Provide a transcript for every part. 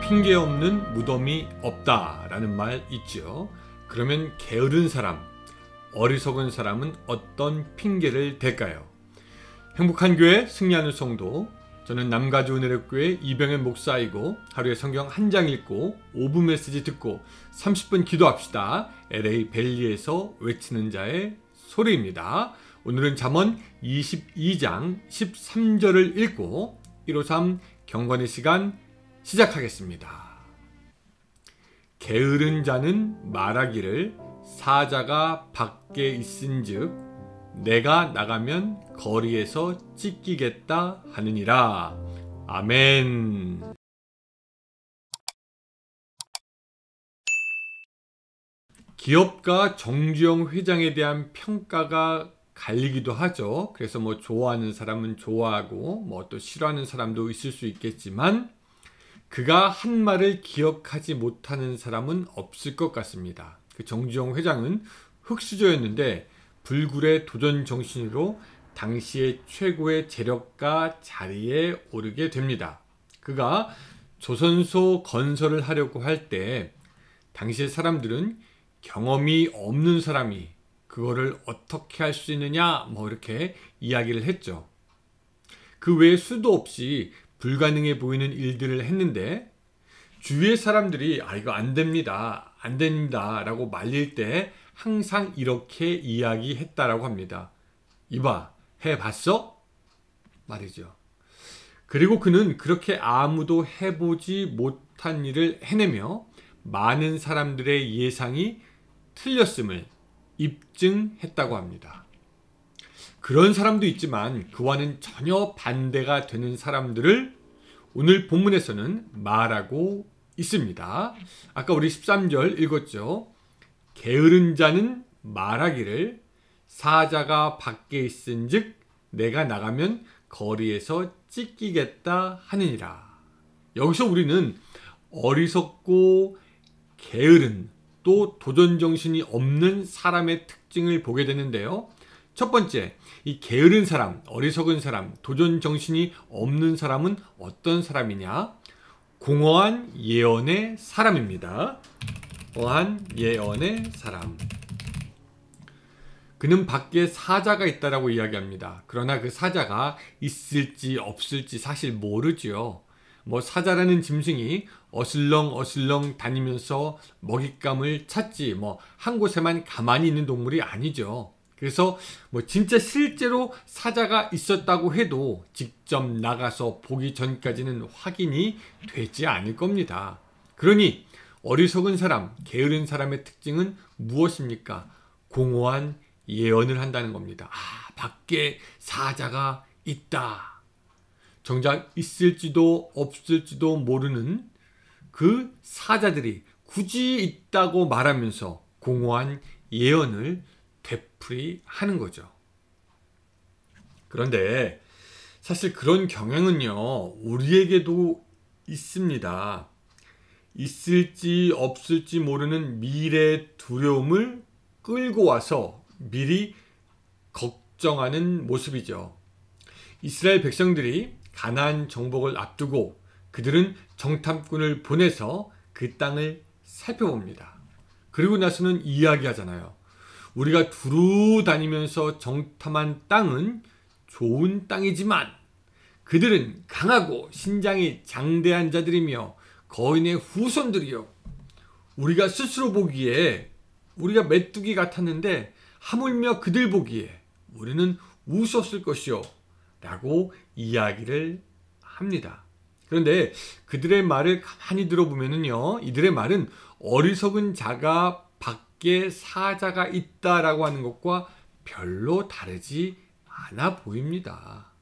핑계 없는 무덤이 없다라는 말 있죠. 그러면 게으른 사람, 어리석은 사람은 어떤 핑계를 댈까요? 행복한 교회 승리하는 성도, 저는 남가주 은혜롭교회 이병현 목사이고 하루에 성경 한 장 읽고 5분 메시지 듣고 30분 기도합시다. LA 벨리에서 외치는 자의 소리입니다. 오늘은 잠언 22장 13절을 읽고 153 경건의 시간 시작하겠습니다. 게으른 자는 말하기를 사자가 밖에 있은즉 내가 나가면 거리에서 찢기겠다 하느니라. 아멘. 기업가 정주영 회장에 대한 평가가 갈리기도 하죠. 그래서 좋아하는 사람은 좋아하고 또 싫어하는 사람도 있을 수 있겠지만 그가 한 말을 기억하지 못하는 사람은 없을 것 같습니다. 그 정주영 회장은 흙수저였는데 불굴의 도전 정신으로 당시의 최고의 재력가 자리에 오르게 됩니다. 그가 조선소 건설을 하려고 할 때 당시의 사람들은 경험이 없는 사람이 그거를 어떻게 할 수 있느냐 이렇게 이야기를 했죠. 그 외에 수도 없이 불가능해 보이는 일들을 했는데 주위의 사람들이 이거 안 됩니다 라고 말릴 때 항상 이렇게 이야기했다라고 합니다. 이봐, 해봤어? 말이죠. 그리고 그는 그렇게 아무도 해보지 못한 일을 해내며 많은 사람들의 예상이 틀렸음을 입증했다고 합니다. 그런 사람도 있지만 그와는 전혀 반대가 되는 사람들을 오늘 본문에서는 말하고 있습니다. 아까 우리 13절 읽었죠. 게으른 자는 말하기를 사자가 밖에 있은즉 내가 나가면 거리에서 찢기겠다 하느니라. 여기서 우리는 어리석고 게으른 또 도전정신이 없는 사람의 특징을 보게 되는데요. 첫 번째, 이 게으른 사람, 어리석은 사람, 도전정신이 없는 사람은 어떤 사람이냐? 공허한 예언의 사람입니다. 공허한 예언의 사람. 그는 밖에 사자가 있다라고 이야기합니다. 그러나 그 사자가 있을지 없을지 사실 모르지요. 사자라는 짐승이 어슬렁어슬렁 다니면서 먹잇감을 찾지 한 곳에만 가만히 있는 동물이 아니죠. 그래서 진짜 실제로 사자가 있었다고 해도 직접 나가서 보기 전까지는 확인이 되지 않을 겁니다. 그러니 어리석은 사람, 게으른 사람의 특징은 무엇입니까? 공허한 예언을 한다는 겁니다. 밖에 사자가 있다. 정작 있을지도 없을지도 모르는 그 사자들이 굳이 있다고 말하면서 공허한 예언을 되풀이하는 거죠. 그런데 사실 그런 경향은요, 우리에게도 있습니다. 있을지 없을지 모르는 미래의 두려움을 끌고 와서 미리 걱정하는 모습이죠. 이스라엘 백성들이 가나안 정복을 앞두고 그들은 정탐꾼을 보내서 그 땅을 살펴봅니다. 그리고 나서는 이야기하잖아요. 우리가 두루 다니면서 정탐한 땅은 좋은 땅이지만 그들은 강하고 신장이 장대한 자들이며 거인의 후손들이요. 우리가 스스로 보기에 우리가 메뚜기 같았는데 하물며 그들 보기에 우리는 우스웠을 것이요 라고 이야기를 합니다. 그런데 그들의 말을 가만히 들어보면요, 이들의 말은 어리석은 자가 밖에 사자가 있다라고 하는 것과 별로 다르지 않아 보입니다.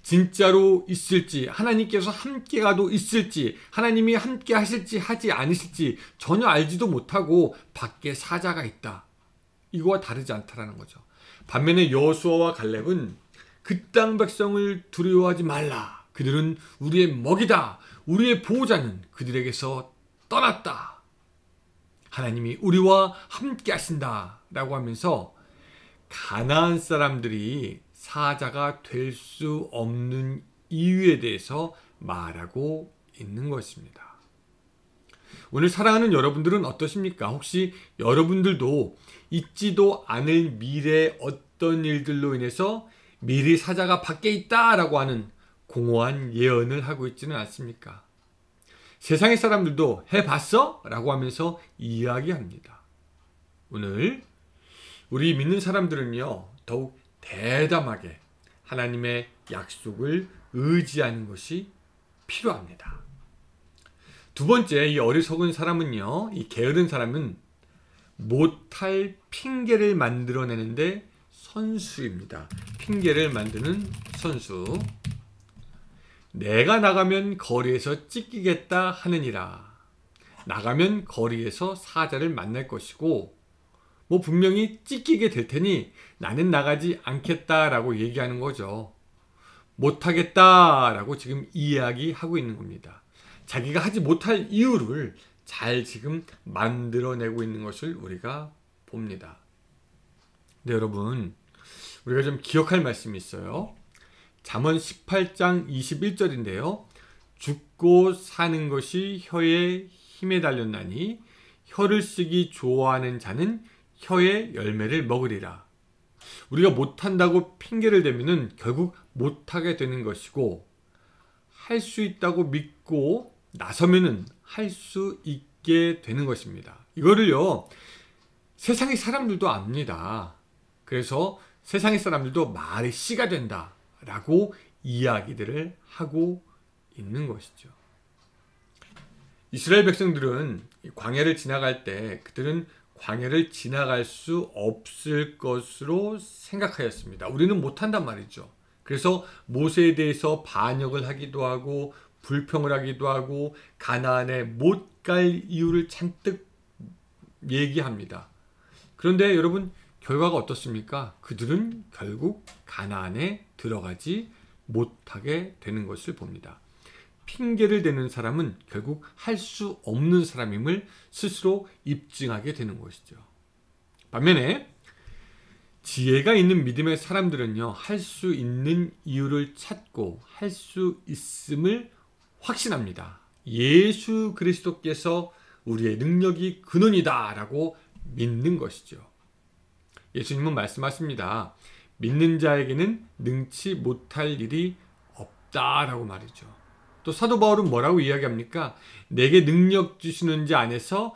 진짜로 있을지, 하나님께서 함께 가도 있을지, 하나님이 함께 하실지 하지 않으실지 전혀 알지도 못하고 밖에 사자가 있다. 이거와 다르지 않다라는 거죠. 반면에 여호수아와 갈렙은 그 땅 백성을 두려워하지 말라. 그들은 우리의 먹이다. 우리의 보호자는 그들에게서 떠났다. 하나님이 우리와 함께 하신다. 라고 하면서 가나안 사람들이 사자가 될 수 없는 이유에 대해서 말하고 있는 것입니다. 오늘 사랑하는 여러분들은 어떠십니까? 혹시 여러분들도 있지도 않을 미래의 어떤 일들로 인해서 미리 사자가 밖에 있다라고 하는 공허한 예언을 하고 있지는 않습니까? 세상의 사람들도 해봤어? 라고 하면서 이야기합니다. 오늘 우리 믿는 사람들은요, 더욱 대담하게 하나님의 약속을 의지하는 것이 필요합니다. 두 번째, 이 어리석은 사람은요, 이 게으른 사람은 못할 핑계를 만들어내는데 선수입니다. 핑계를 만드는 선수. 내가 나가면 거리에서 찢기겠다 하느니라. 나가면 거리에서 사자를 만날 것이고 분명히 찢기게 될 테니 나는 나가지 않겠다라고 얘기하는 거죠. 못하겠다라고 지금 이야기하고 있는 겁니다. 자기가 하지 못할 이유를 잘 지금 만들어내고 있는 것을 우리가 봅니다. 네, 여러분, 우리가 좀 기억할 말씀이 있어요. 잠언 18장 21절인데요. 죽고 사는 것이 혀의 힘에 달렸나니 혀를 쓰기 좋아하는 자는 혀의 열매를 먹으리라. 우리가 못한다고 핑계를 대면은 결국 못하게 되는 것이고, 할 수 있다고 믿고 나서면은 할 수 있게 되는 것입니다. 이거를요, 세상의 사람들도 압니다. 그래서 세상의 사람들도 말이 씨가 된다 라고 이야기들을 하고 있는 것이죠. 이스라엘 백성들은 광야를 지나갈 때 그들은 광야를 지나갈 수 없을 것으로 생각하였습니다. 우리는 못한단 말이죠. 그래서 모세에 대해서 반역을 하기도 하고 불평을 하기도 하고 가나안에 못 갈 이유를 잔뜩 얘기합니다. 그런데 여러분, 결과가 어떻습니까? 그들은 결국 가나안에 들어가지 못하게 되는 것을 봅니다. 핑계를 대는 사람은 결국 할 수 없는 사람임을 스스로 입증하게 되는 것이죠. 반면에 지혜가 있는 믿음의 사람들은요, 할 수 있는 이유를 찾고 할 수 있음을 확신합니다. 예수 그리스도께서 우리의 능력이 근원이다 라고 믿는 것이죠. 예수님은 말씀하십니다. 믿는 자에게는 능치 못할 일이 없다라고 말이죠. 또 사도 바울은 뭐라고 이야기합니까? 내게 능력 주시는 자 안에서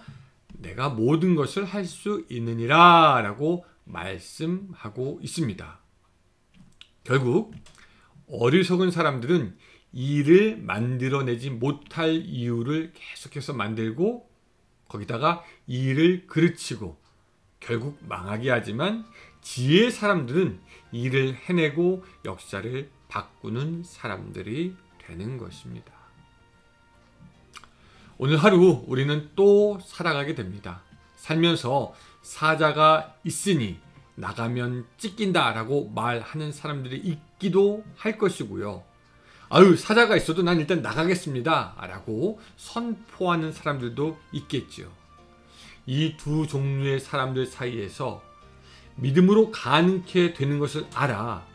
내가 모든 것을 할 수 있느니라 라고 말씀하고 있습니다. 결국 어리석은 사람들은 일을 만들어내지 못할 이유를 계속해서 만들고 거기다가 일을 그르치고 결국 망하게 하지만 지혜의 사람들은 일을 해내고 역사를 바꾸는 사람들이 되는 것입니다. 오늘 하루 우리는 또 살아가게 됩니다. 살면서 사자가 있으니 나가면 찢긴다 라고 말하는 사람들이 있기도 할 것이고요. 아유, 사자가 있어도 난 일단 나가겠습니다 라고 선포하는 사람들도 있겠죠. 이 두 종류의 사람들 사이에서 믿음으로 가능케 되는 것을 알아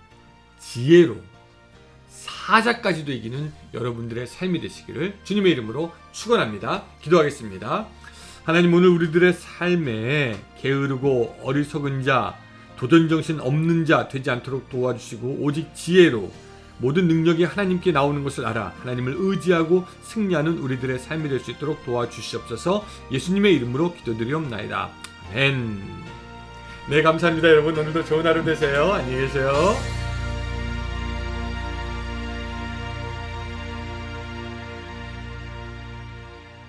지혜로 사자까지도 이기는 여러분들의 삶이 되시기를 주님의 이름으로 축원합니다. 기도하겠습니다. 하나님, 오늘 우리들의 삶에 게으르고 어리석은 자, 도전정신 없는 자 되지 않도록 도와주시고 오직 지혜로 모든 능력이 하나님께 나오는 것을 알아 하나님을 의지하고 승리하는 우리들의 삶이 될 수 있도록 도와주시옵소서. 예수님의 이름으로 기도드리옵나이다. 아멘. 네, 감사합니다. 여러분, 오늘도 좋은 하루 되세요. 안녕히 계세요.